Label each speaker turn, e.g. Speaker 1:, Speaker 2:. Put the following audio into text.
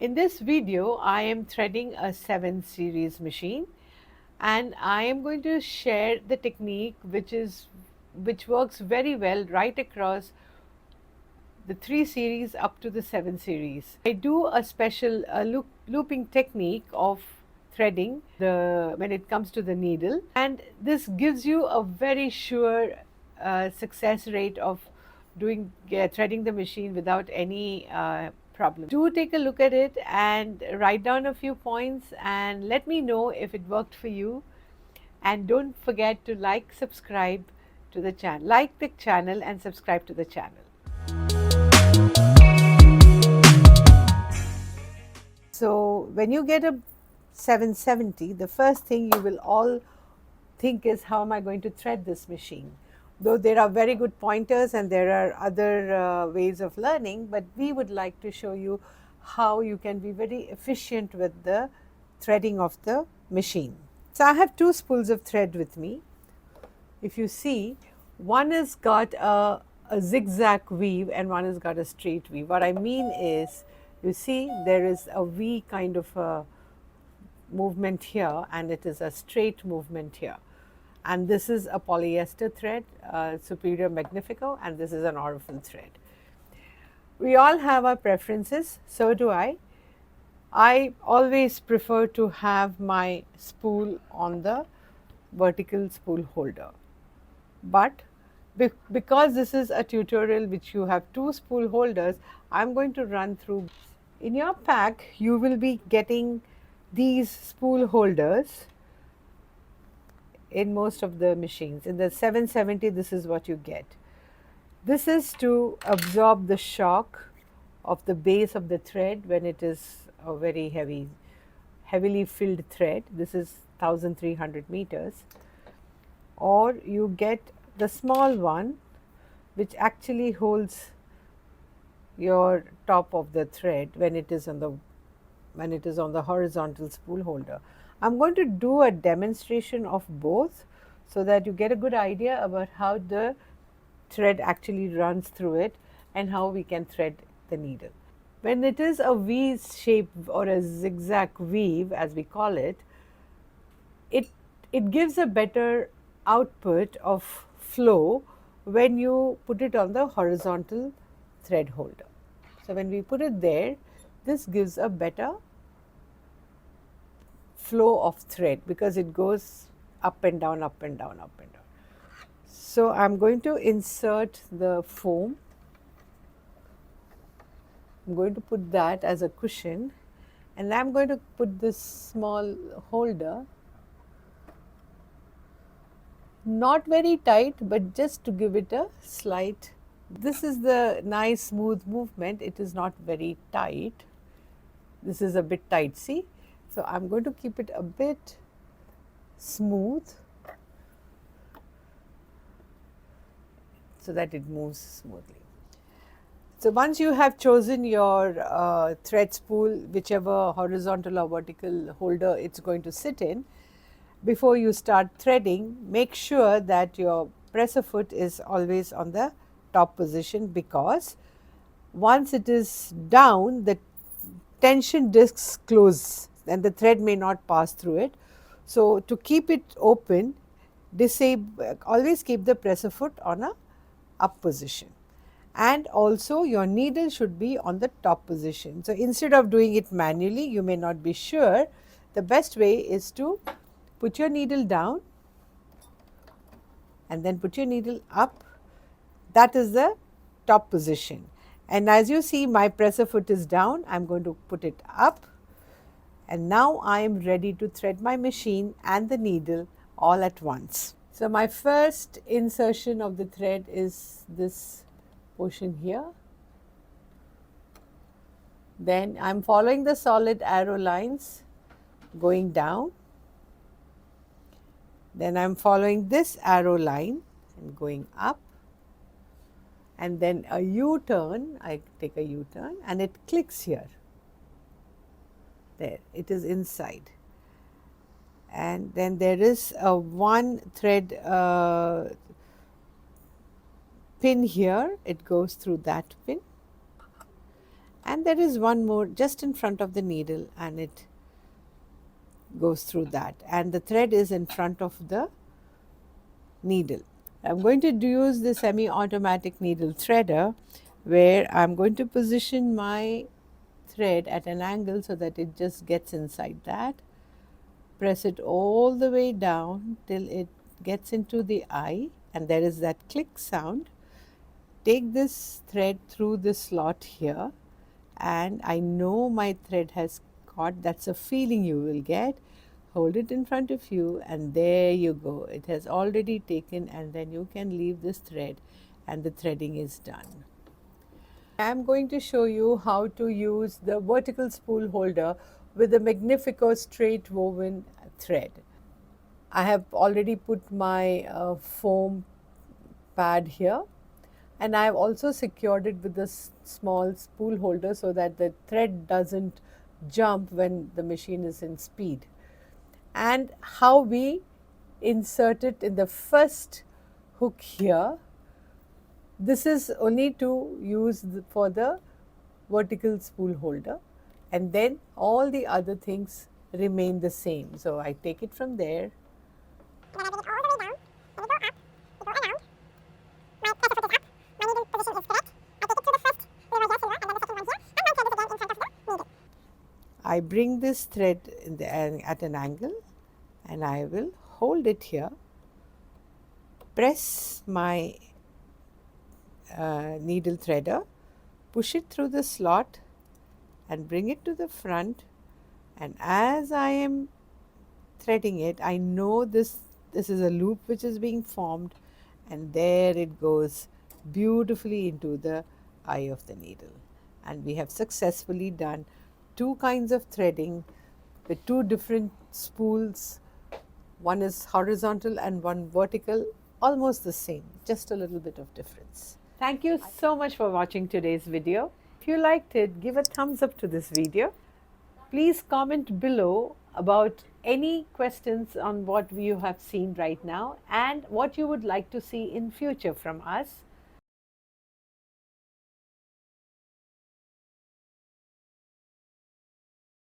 Speaker 1: In this video, I am threading a 7 series machine, and I am going to share the technique which works very well right across the 3 series up to the 7 series. I do a special looping technique of threading when it comes to the needle, and this gives you a very sure success rate of threading the machine without any problem. Do take a look at it and write down a few points and let me know if it worked for you. And don't forget to subscribe to the channel, like the channel and subscribe to the channel. So when you get a 770, the first thing you will all think is, how am I going to thread this machine? Though there are very good pointers and there are other ways of learning, but we would like to show you how you can be very efficient with the threading of the machine. So I have 2 spools of thread with me. If you see, one has got a zigzag weave and one has got a straight weave. What I mean is, you see there is a V kind of a movement here and it is a straight movement here. And this is a polyester thread, superior magnifico, and this is an orifin thread. We all have our preferences, so do I. I always prefer to have my spool on the vertical spool holder. But because this is a tutorial which you have 2 spool holders, I am going to run through. In your pack, you will be getting these spool holders in most of the machines. In the 770, this is what you get. This is to absorb the shock of the base of the thread when it is a very heavily filled thread. This is 1300 meters. Or you get the small one which actually holds your top of the thread when it is on the horizontal spool holder. I'm going to do a demonstration of both so that you get a good idea about how the thread actually runs through it and how we can thread the needle. When it is a V shape or a zigzag weave, as we call it, it gives a better output of flow when you put it on the horizontal thread holder. So when we put it there, this gives a better flow of thread because it goes up and down, up and down, up and down. So I'm going to insert the foam. I'm going to put that as a cushion, and I'm going to put this small holder, not very tight, but just to give it a slight. This is the nice smooth movement. It is not very tight. This is a bit tight, see? So I'm going to keep it a bit smooth so that it moves smoothly. So once you have chosen your thread spool, whichever horizontal or vertical holder it's going to sit in, before you start threading, make sure that your presser foot is always on the top position, because once it is down, the tension discs close and the thread may not pass through it. So to keep it open, always keep the presser foot on a up position, and also your needle should be on the top position. So instead of doing it manually, you may not be sure, the best way is to put your needle down and then put your needle up. That is the top position. And as you see, my presser foot is down. I'm going to put it up, and now I am ready to thread my machine and the needle all at once. So my first insertion of the thread is this portion here. Then I'm following the solid arrow lines going down. Then I'm following this arrow line and going up, and then a U-turn, I take a U-turn and it clicks here. There, it is inside. And then there is a one thread pin here, it goes through that pin, And there is one more just in front of the needle, and it goes through that, and the thread is in front of the needle. I'm going to use the semi-automatic needle threader, where I'm going to position my thread at an angle so that it just gets inside that. Press it all the way down till it gets into the eye, and there is that click sound. Take this thread through this slot here, and I know my thread has caught. That's a feeling you will get. Hold it in front of you, and there you go. It has already taken, and then you can leave this thread, and the threading is done. I'm going to show you how to use the vertical spool holder with the Magnifico straight woven thread. I have already put my foam pad here, and I have also secured it with this small spool holder so that the thread doesn't jump when the machine is in speed. And how we insert it in the first hook here. This is only to use for the vertical spool holder, and then all the other things remain the same. So I take it from there. I bring this thread at an angle, and I will hold it here, press my needle threader, push it through the slot and bring it to the front, and as I am threading it, I know this is a loop which is being formed, and there it goes beautifully into the eye of the needle. And we have successfully done two kinds of threading with two different spools. One is horizontal and one vertical, almost the same, just a little bit of difference. Thank you so much for watching today's video. If you liked it, give a thumbs up to this video. Please comment below about any questions on what you have seen right now and what you would like to see in future from us.